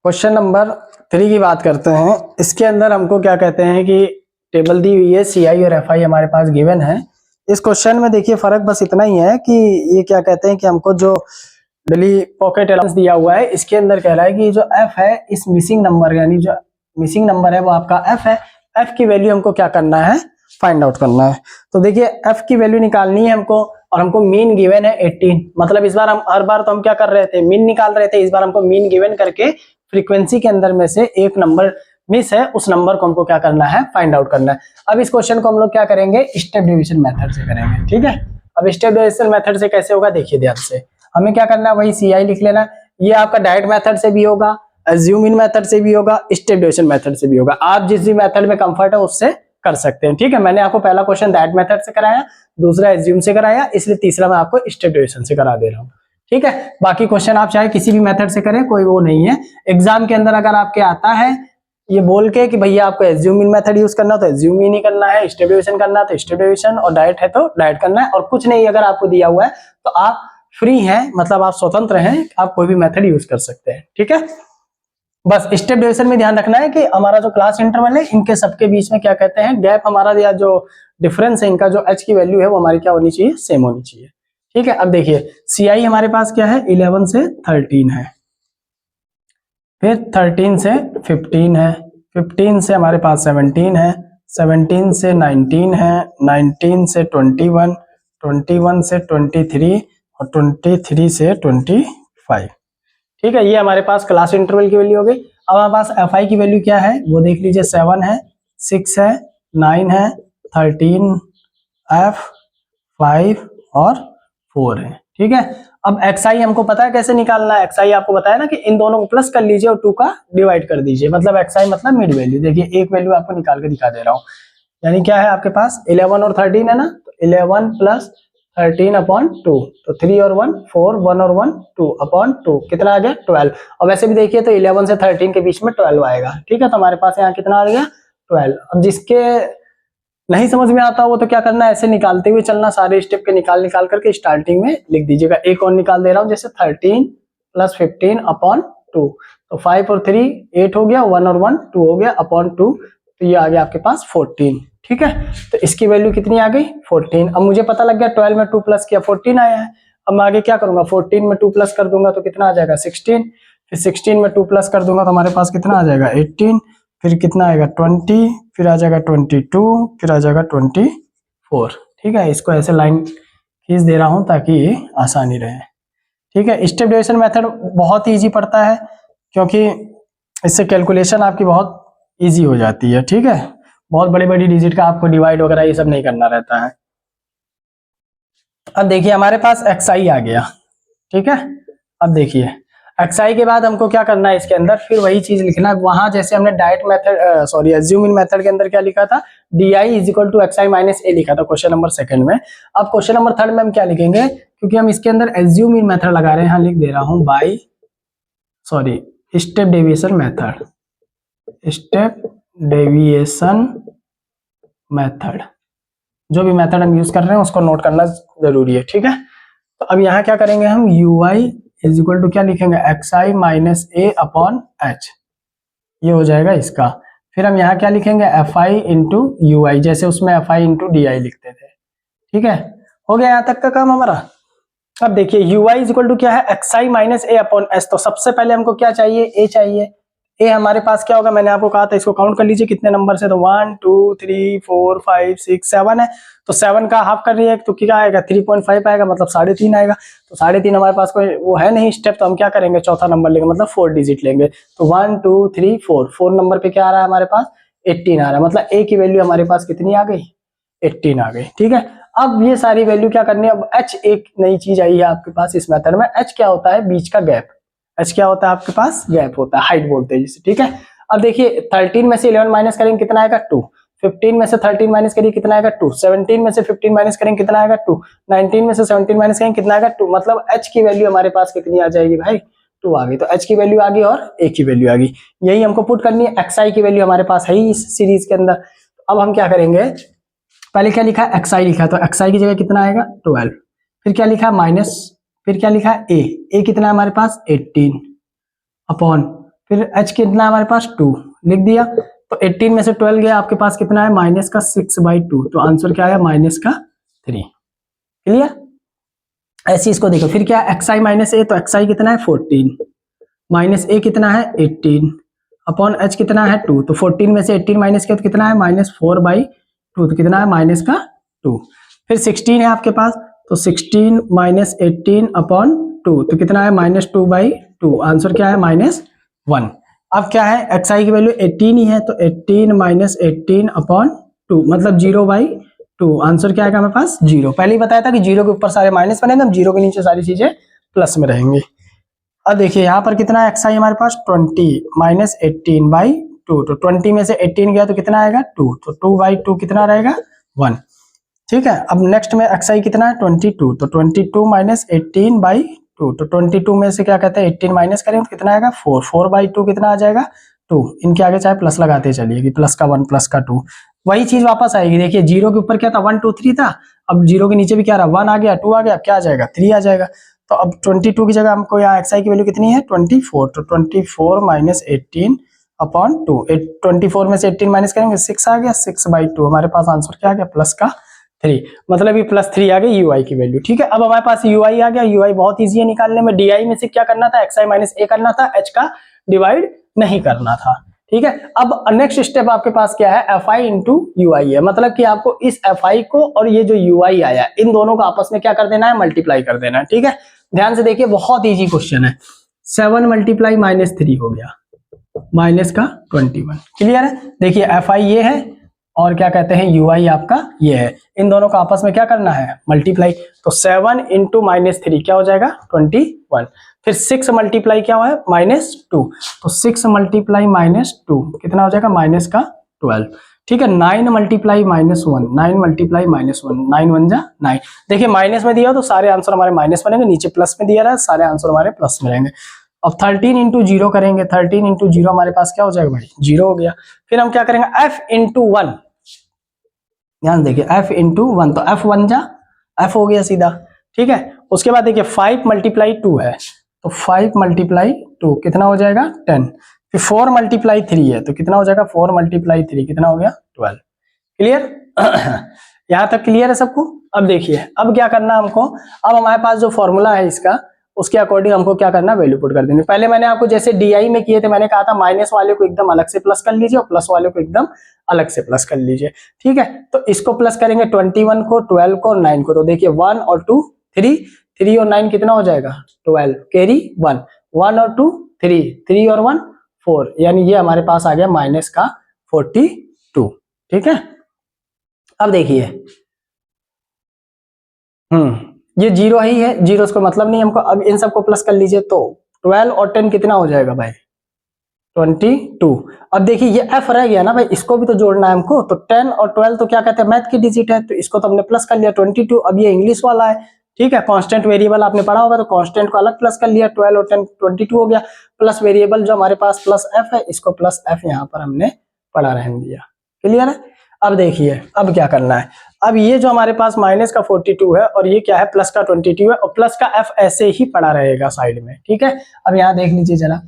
Question number 3 की बात करते हैं। इसके अंदर हमको क्या कहते हैं कि टेबल दी हुई है, सीआई और एफआई हमारे पास गिवन है। इस क्वेश्चन में देखिए फर्क बस इतना ही है कि ये क्या कहते हैं कि हमको जो डेली पॉकेट अलाउंस दिया हुआ है, इसके अंदर कह रहा है कि जो एफ है इस मिसिंग नंबर, यानी जो मिसिंग नंबर है वो आपका एफ है। एफ की वैल्यू हमको क्या करना है, फाइंड आउट करना है। तो देखिए एफ की वैल्यू निकालनी है हमको, और हमको मीन गिवन है 18। मतलब इस बार हम हर बार तो हम क्या कर रहे थे, मीन निकाल रहे थे। इस बार हमको मीन गिवन करके फ्रीक्वेंसी के अंदर में से एक नंबर मिस है, उस नंबर को हमको क्या करना है, फाइंड आउट करना है। अब इस क्वेश्चन को हम लोग क्या करेंगे, स्टेप डिवीजन मेथड से करेंगे। ठीक है, अब स्टेप डिवीजन मेथड से कैसे होगा देखिए ध्यान से। हमें क्या करना है, वही सीआई लिख लेना। ये आपका डायरेक्ट मेथड से भी होगा, अज्यूम इन मेथड से भी होगा, स्टेप डिवीजन मेथड से भी होगा। आप जिस भी मेथड में कंफर्ट है उससे कर सकते हैं। ठीक है, मैंने आपको पहला क्वेश्चन दैट मेथड से कराया, दूसरा एज्यूम से कराया, इसलिए तीसरा मैं आपको स्टेप डिवीजन से करा दे रहा हूँ। ठीक है, बाकी क्वेश्चन आप चाहे किसी भी मेथड से करें, कोई वो नहीं है। एग्जाम के अंदर अगर आपके आता है ये बोल के कि भैया आपको एज्यूम इन मेथड यूज करना तो एज्यूम इन ही करना है, स्टेप डिवीजन करना तो स्टेप डिवीजन, और डायरेक्ट है तो डायरेक्ट करना है, और कुछ नहीं अगर आपको दिया हुआ है तो आप फ्री हैं, मतलब आप स्वतंत्र हैं, आप कोई भी मेथड यूज कर सकते हैं। ठीक है, बस स्टेप डिवीजन में ध्यान रखना है कि हमारा जो क्लास इंटरवल है इनके सबके बीच में क्या कहते हैं, गैप हमारा, या जो डिफरेंस है इनका, जो एच की वैल्यू है वो हमारी क्या होनी चाहिए, सेम होनी चाहिए। ठीक है, अब देखिए सीआई हमारे पास क्या है, 11 से 13 है, फिर 13 से 15 है, 15 से हमारे पास 17 है, 17 से 19 है, 19 से 21, 21 से 23, और 23 से 25। ठीक है, ये हमारे पास क्लास इंटरवल की वैल्यू हो गई। अब हमारे पास एफ आई की वैल्यू क्या है वो देख लीजिए, 7 है, 6 है, 9 है, 13, एफ 5 और 4 है। ठीक है, अब एक्स आई हमको पता है कैसे निकालना है। एक्स आई आपको बताया ना कि इन दोनों को प्लस कर लीजिए और 2 का डिवाइड कर दीजिए, मतलब एक्स आई मतलब मिड वैल्यू। देखिए एक वैल्यू आपको निकाल के दिखा दे रहा हूँ, यानी क्या है आपके पास 11 और 13 है ना, तो 11 प्लस 13 अपॉन 2, तो 3 और 1 4, 1 और 1 2 अपॉन 2, कितना आ गया 12। और वैसे भी देखिए तो 11 से 13 के बीच में 12 आएगा। ठीक है, तो हमारे पास यहाँ कितना आ गया 12। अब जिसके नहीं समझ में आता वो तो क्या करना है, ऐसे निकालते हुए चलना, सारे स्टेप के निकाल निकाल करके स्टार्टिंग में लिख दीजिएगा। एक और निकाल दे रहा हूँ, जैसे 13 प्लस 15 अपॉन 2, तो 5 और 3 8 हो गया, 1 और 1 2 हो गया, अपॉन 2, तो ये आ गया आपके पास 14। ठीक है, तो इसकी वैल्यू कितनी आ गई 14। अब मुझे पता लग गया 12 में 2 प्लस किया 14 आया है। अब मैं आगे क्या करूंगा, 14 में 2 प्लस कर दूंगा तो कितना आ जाएगा 16, फिर 16 में 2 प्लस कर दूंगा तो हमारे पास कितना आ जाएगा 18, फिर कितना आएगा 20, फिर आ जाएगा 22, फिर आ जाएगा 24। ठीक है, इसको ऐसे लाइन खींच दे रहा हूं ताकि आसानी रहे। ठीक है, स्टेप डिवीजन मेथड बहुत ही इजी पड़ता है, क्योंकि इससे कैलकुलेशन आपकी बहुत इजी हो जाती है। ठीक है, बहुत बड़ी बड़ी डिजिट का आपको डिवाइड वगैरह ये सब नहीं करना रहता है। अब देखिए हमारे पास एक्सआई आ गया। ठीक है, अब देखिए एक्सआई के बाद हमको क्या करना है, इसके अंदर फिर वही चीज लिखना है। वहां जैसे हमने direct method sorry assume in method के अंदर क्या लिखा था, D is equal to x i minus A लिखा था क्वेश्चन नंबर 2 में। अब क्वेश्चन नंबर 3 में हम क्या लिखेंगे, क्योंकि हम इसके अंदर एज्यूम इन मेथड लगा रहे हैं, यहाँ लिख दे रहा हूं by sorry step deviation method, step deviation method, जो भी मेथड हम यूज कर रहे हैं उसको नोट करना जरूरी है। ठीक है, तो अब यहाँ क्या करेंगे हम, U I is equal to क्या लिखेंगे, X I minus A upon H, ये हो जाएगा इसका। फिर हम यहाँ क्या लिखेंगे, F I into U I, जैसे उसमें F I into D I लिखते थे। ठीक है, हो गया यहाँ तक का काम हमारा। अब देखिए U I is equal to क्या है, X I minus A upon H. तो सबसे पहले हमको क्या चाहिए, ए चाहिए। ए हमारे पास क्या होगा, मैंने आपको कहा था इसको काउंट कर लीजिए कितने नंबर से, तो 1 2 3 4 5 6 7 है, तो 7 का हाफ कर रही है तो क्या आएगा 3.5 आएगा, मतलब 3.5 आएगा। तो 3.5 हमारे पास कोई वो है नहीं स्टेप, तो हम क्या करेंगे, चौथा नंबर लेंगे, मतलब 4 डिजिट लेंगे। तो 1 2 3 4 नंबर पे क्या आ रहा है हमारे पास 18 आ रहा है, मतलब ए की वैल्यू हमारे पास कितनी आ गई 18 आ गई। ठीक है, अब ये सारी वैल्यू क्या करनी है, अब एच एक नई चीज आई है आपके पास इस मेथड में। एच क्या होता है, बीच का गैप। एच क्या होता है आपके पास, गैप होता है, हाइट बोलते हैं जिसे। ठीक है, अब देखिए 13 में से 11 माइनस करेंगे कितना आएगा 2, 15 में से 13 माइनस करिए कितना आएगा 2, 17 में से 15 माइनस करेंगे कितना आएगा 2, 19 में से 17 माइनस करेंगे कितना आएगा 2, मतलब एच की वैल्यू हमारे पास कितनी आ जाएगी भाई 2 आ गई। तो एच की वैल्यू आ गई और ए की वैल्यू आ गई, यही हमको पुट करनी है। एक्स आई की वैल्यू हमारे पास है ही इस सीरीज के अंदर। अब हम क्या करेंगे, पहले क्या लिखा है एक्स आई लिखा है, तो एक्स आई की जगह कितना आएगा 12, फिर क्या लिखा है माइनस, फिर क्या लिखा है ए कितना है हमारे पास 18 अपॉन, फिर h कितना है हमारे पास 2 लिख दिया। तो 18 में से 12 गया, आपके पास कितना है माइनस का 6/2, तो आंसर क्या आया माइनस का 3। क्लियर। ऐसे इसको देखो, फिर क्या xi माइनस ए, तो xi कितना है 14 माइनस ए कितना है 18 अपॉन h कितना है 2, तो 14 में से 18 माइनस किया तो कितना है -4/2, तो कितना है माइनस का 2। फिर 16 है आपके पास, तो 16 माइनस 18 अपॉन 2, तो कितना है -2/2, आंसर क्या है -1। अब क्या है xi की वैल्यू 18 ही है, तो 18 माइनस 18 अपॉन 2 मतलब 0/2, आंसर क्या आएगा हमारे पास 0। पहले ही बताया था कि 0 के ऊपर सारे माइनस बनेंगे, हम 0 के नीचे सारी चीजें प्लस में रहेंगी। अब देखिए यहाँ पर कितना है xi हमारे पास 20 माइनस 18/2, तो 20 में से 18 गया तो कितना आएगा 2, तो 2/2 कितना रहेगा 1। ठीक है। अब नेक्स्ट में xi कितना है 22, तो 22 माइनस 18/2, तो 22 में से क्या कहते हैं 18 माइनस करेंगे तो कितना आएगा 4, 4/2 कितना आ जाएगा 2। इनके आगे चाहे प्लस लगाते चलिए कि प्लस का 1 प्लस का 2, वही चीज वापस आएगी। देखिए 0 के ऊपर क्या था 1 2 3 था, अब 0 के नीचे भी क्या रहा 1 आ गया 2 आ गया, क्या आ जाएगा 3 आ जाएगा। तो अब 22 की जगह हमको यहाँ xi की वैल्यू कितनी है 24, तो 24 माइनस 18 अपॉन 2, 24 में से 18 माइनस करेंगे 6 आ गया, 6/2 हमारे पास आंसर क्या आ गया प्लस का 3, मतलब ये +3 आ गई ui की वैल्यू। ठीक है। अब हमारे पास ui आ गया, ui बहुत इजी है निकालने में, di में से क्या करना था xi माइनस a करना था, h का डिवाइड नहीं करना था। ठीक है। अब नेक्स्ट स्टेप आपके पास क्या है fi इंटू ui है, मतलब कि आपको इस fi को और ये जो ui आया इन दोनों को आपस में क्या कर देना है मल्टीप्लाई कर देना है। ठीक है। ध्यान से देखिए बहुत इजी क्वेश्चन है। 7 मल्टीप्लाई -3 हो गया माइनस का 21। क्लियर है। देखिए fi ये है और क्या कहते हैं ui आपका ये है, इन दोनों को आपस में क्या करना है मल्टीप्लाई। तो 7 इंटू -3 क्या हो जाएगा 21। फिर 6 मल्टीप्लाई क्या हुआ है -2, तो 6 मल्टीप्लाई -2 कितना हो जाएगा माइनस का 12। ठीक है। 9 मल्टीप्लाई -1, 9 मल्टीप्लाई -1, 9 1 जा 9। देखिए माइनस में दिया तो सारे आंसर हमारे माइनस बनेंगे, नीचे प्लस में दिया रहा है सारे आंसर हमारे प्लस में रहेंगे। अब 13 इंटू 0 करेंगे, 13 इंटू 0 हमारे पास क्या हो जाएगा भाई 0 हो गया। फिर हम क्या करेंगे f इंटू 1, ध्यान देखिए f इंटू 1, तो f 1 जा f हो गया सीधा। ठीक है। उसके बाद देखिए 5 मल्टीप्लाई 2 है, तो 5 मल्टीप्लाई 2 कितना हो जाएगा 10। फिर 4 मल्टीप्लाई 3 है, तो कितना हो जाएगा 4 मल्टीप्लाई 3 कितना हो गया 12। क्लियर। यहां तक क्लियर है सबको। अब देखिए अब क्या करना हमको, अब हमारे पास जो फॉर्मूला है इसका उसके अकॉर्डिंग हमको क्या करना वैल्यू पुट कर देनी। पहले मैंने आपको जैसे डी में किए थे, मैंने कहा था माइनस वाले को एकदम अलग से प्लस कर लीजिए और प्लस वाले को एकदम अलग से प्लस कर लीजिए। ठीक है। तो इसको प्लस करेंगे 21 को 12 को और 9 को, तो देखिए 1 और 2 3, 3 और 9 कितना हो जाएगा 12 कैरी 1, 1 और 2 3, 3 और 1 4, यानी ये हमारे पास आ गया माइनस का 42। ठीक है। अब देखिए ये 0 ही है, 0 को मतलब नहीं हमको। अब इन सबको प्लस कर लीजिए, तो 12 और 10 कितना हो जाएगा भाई 22। अब देखिए ये f रह गया ना भाई, इसको भी तो जोड़ना है हमको, तो 10 और 12 तो क्या कहते हैं मैथ की डिजिट है, तो इसको तो हमने प्लस कर लिया 22। अब ये इंग्लिश वाला है। ठीक है। कांस्टेंट वेरिएबल आपने पढ़ा होगा, तो कांस्टेंट को अलग प्लस कर लिया, 12 और 10 22 हो गया। प्लस वेरिएबल जो हमारे पास प्लस f है, इसको प्लस f यहाँ पर हमने पढ़ा रहने दिया। क्लियर है। अब देखिए अब क्या करना है, अब ये जो हमारे पास माइनस का 42 है और ये क्या है प्लस का 22 है, और प्लस का f ऐसे ही पड़ा रहेगा साइड में। ठीक है। अब यहाँ देख लीजिए जरा,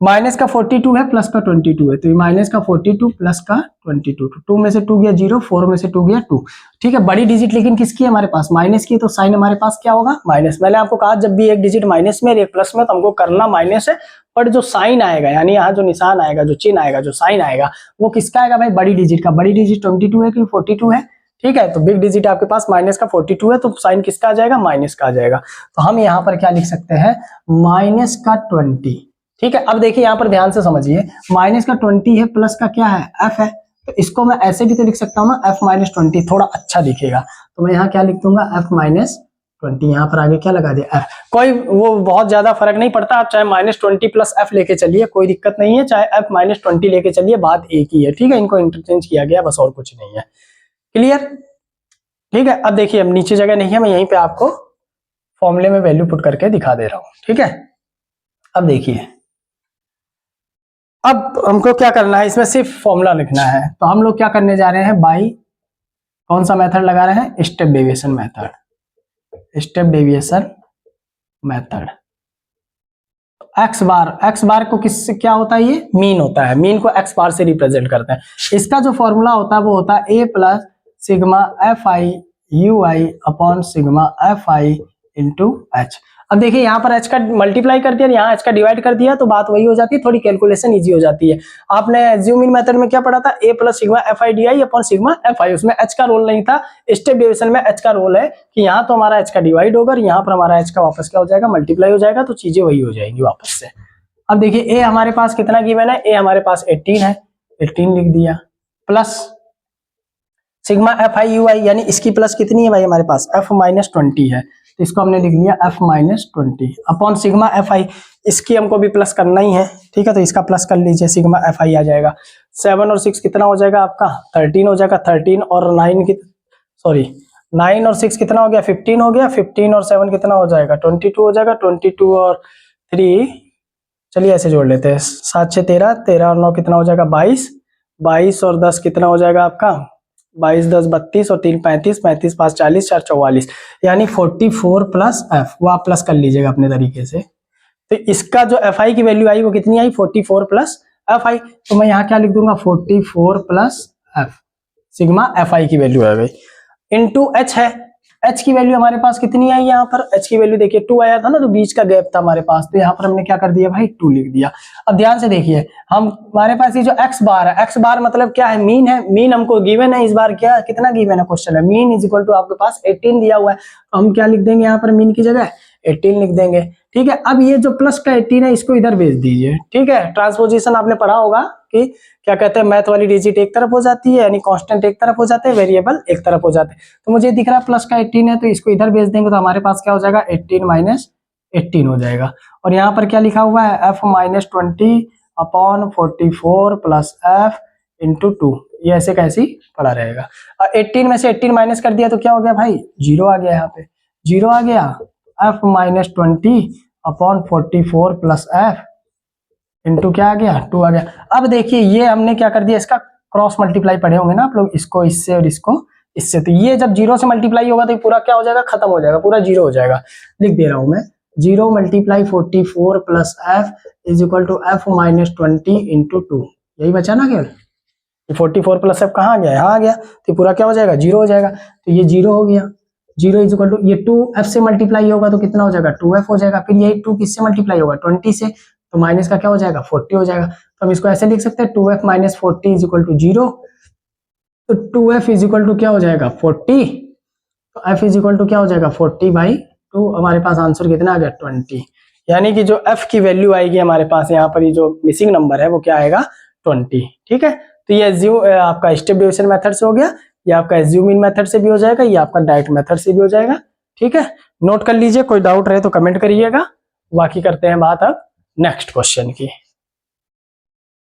माइनस का 42 है प्लस का 22 है, तो ये माइनस का 42 प्लस का 22, तो 2 में से 2 गया 0, 4 में से 2 गया 2। ठीक है। बड़ी डिजिट लेकिन किसकी है हमारे पास माइनस की, तो साइन हमारे पास क्या होगा माइनस। मैंने आपको कहा जब भी एक डिजिट माइनस में और एक प्लस में तो हमको करना माइनस है, पर जो साइन आएगा यानी यहाँ जो निशान आएगा जो चिन्ह आएगा जो साइन आएगा वो किसका आएगा भाई बड़ी डिजिट का। बड़ी डिजिट 22 है कि 42 है। ठीक है। तो बिग डिजिट आपके पास माइनस का 42 है, तो साइन किसका आ जाएगा माइनस का आ जाएगा। तो हम यहाँ पर क्या लिख सकते हैं माइनस का 20। ठीक है। अब देखिए यहाँ पर ध्यान से समझिए, माइनस का 20 है प्लस का क्या है f है, तो इसको मैं ऐसे भी तो लिख सकता हूँ ना f माइनस 20, थोड़ा अच्छा दिखेगा, तो मैं यहाँ क्या लिख दूंगा f माइनस 20, यहाँ पर आगे क्या लगा दिया f। कोई वो बहुत ज्यादा फर्क नहीं पड़ता, आप चाहे -20 प्लस f लेके चलिए कोई दिक्कत नहीं है, चाहे f -20 लेके चलिए बात एक ही है। ठीक है। इनको इंटरचेंज किया गया बस और कुछ नहीं है। क्लियर। ठीक है। अब देखिए अब नीचे जगह नहीं है, मैं यहीं पे आपको फॉर्मूले में वैल्यू पुट करके दिखा दे रहा हूँ। ठीक है। अब देखिए अब हमको क्या करना है, इसमें सिर्फ फॉर्मूला लिखना है, तो हम लोग क्या करने जा रहे हैं बाई कौन सा मेथड लगा रहे हैं step deviation method. Step deviation method X bar को किससे क्या होता है, ये मीन होता है, मीन को एक्स बार से रिप्रेजेंट करते हैं। इसका जो फॉर्मूला होता है वो होता है A plus sigma F I U I upon sigma F I into H. अब देखिए यहाँ पर एच का मल्टीप्लाई कर दिया, यहाँ एच का डिवाइड कर दिया, तो बात वही हो जाती है, थोड़ी कैलकुलेशन इजी हो जाती है। आपने एज्यूम इन मेथड में क्या पढ़ा था, A plus sigma F I D I upon sigma F I, उसमें एच का रोल नहीं था। स्टेप डिविजन में एच का रोल है कि यहाँ तो हमारा एच का डिवाइड होगा, यहाँ पर हमारा एच का वापस क्या हो जाएगा, मल्टीप्लाई हो जाएगा, तो चीजें वही हो जाएंगी वापस से। अब देखिए ए हमारे पास कितना गिवन है, ए हमारे पास 18 है, 18 लिख दिया, plus sigma F I U I, यानी इसकी प्लस कितनी है भाई हमारे पास, एफ माइनस 20 है, तो इसको हमने लिख लिया F minus 20 upon sigma F आई, इसकी हमको भी प्लस करना ही है, ठीक है, तो इसका प्लस कर लीजिए, सिग्मा एफ आई आ जाएगा 7 और 6 कितना हो जाएगा आपका 13 हो जाएगा, 13 और 9 की सॉरी 9 और 6 कितना हो गया 15 हो गया, 15 और 7 कितना हो जाएगा 22 हो जाएगा, 22 और 3 चलिए ऐसे जोड़ लेते हैं, 7 6 13, 13 और 9 कितना हो जाएगा 22, 22 और 10 कितना हो जाएगा आपका 22 10 32 और 3 35, 35 5 40, 4 44, यानी 44 प्लस एफ, वो आप प्लस कर लीजिएगा अपने तरीके से। तो इसका जो एफ आई की वैल्यू आई वो कितनी आई 44 प्लस एफ आई, तो मैं यहाँ क्या लिख दूंगा 44 प्लस एफ, सिग्मा एफ आई की वैल्यू आ गई, इनटू एच है, एच की वैल्यू हमारे पास कितनी आई, यहाँ पर एच की वैल्यू देखिए 2 आया था ना, तो बीच का गैप था हमारे पास, तो यहाँ पर हमने क्या कर दिया भाई 2 लिख दिया। अब ध्यान से देखिए, हम हमारे पास ये जो एक्स बार है, एक्स बार मतलब क्या है, मीन है, मीन हमको गिवन है, इस बार क्या कितना गिवन है क्वेश्चन में, मीन इज इक्वल टू आपके पास 18 दिया हुआ है, तो हम क्या लिख देंगे यहाँ पर मीन की जगह 18 लिख देंगे, ठीक है। अब ये जो प्लस का 18 है इसको इधर भेज दीजिए, ठीक है, ट्रांसपोजिशन आपने पढ़ा होगा कि क्या कहते हैं, मैथ वाली डिजिट एक तरफ हो जाती है, यानी कांस्टेंट एक तरफ हो जाते हैं, वेरिएबल एक तरफ हो जाते हैं, तो मुझे दिख रहा है प्लस का 18 है, तो इसको इधर भेज देंगे, तो हमारे पास क्या हो जाएगा 18 माइनस 18 हो जाएगा, और यहाँ पर क्या लिखा हुआ है F minus 20 upon 44 plus F into 2, ये ऐसे कैसे पड़ा रहेगा। 18 में से 18 माइनस कर दिया तो क्या हो गया भाई 0 आ गया, यहाँ पे 0 आ गया, F minus 20 upon 44 plus F into क्या आ गया 2 आ गया। अब देखिए ये हमने क्या कर दिया, इसका क्रॉस मल्टीप्लाई पढ़े होंगे ना आप लोग, इसको इससे और इसको इससे, तो ये जब 0 से मल्टीप्लाई होगा तो ये पूरा क्या हो जाएगा, खत्म हो जाएगा, पूरा 0 हो जाएगा। लिख दे रहा हूं मैं 0 multiply 44 plus F is equal to F minus 20 into 2, यही बचा ना केवल, 44 प्लस एफ कहाँ आ गया, यहाँ आ गया, तो पूरा क्या हो जाएगा 0 हो जाएगा, तो ये 0 हो गया, 0 इज इक्वल टू ये 2f से मल्टीप्लाई होगा तो कितना हो जाएगा 2f हो जाएगा, फिर यही 2 किससे मल्टीप्लाई होगा 20 से, तो माइनस का क्या हो जाएगा 40 हो जाएगा, तो हम इसको ऐसे लिख सकते हैं 2f minus 40 is equal to 0, तो 2f इज इक्वल टू क्या हो जाएगा 40, तो f इज इक्वल टू क्या हो जाएगा 40/2, हमारे पास आंसर कितना आ गया 20, यानी कि जो f की वैल्यू आएगी हमारे पास यहाँ पर, ये जो मिसिंग नंबर है वो क्या आएगा 20, ठीक है। तो ये आपका स्टेप डिविजन मेथड से हो गया, ये आपका एज्यूम इन मेथड से भी हो जाएगा, ये आपका डायरेक्ट मेथड से भी हो जाएगा, ठीक है। नोट कर लीजिए, कोई डाउट रहे तो कमेंट करिएगा, बाकी करते हैं बात अब नेक्स्ट क्वेश्चन की।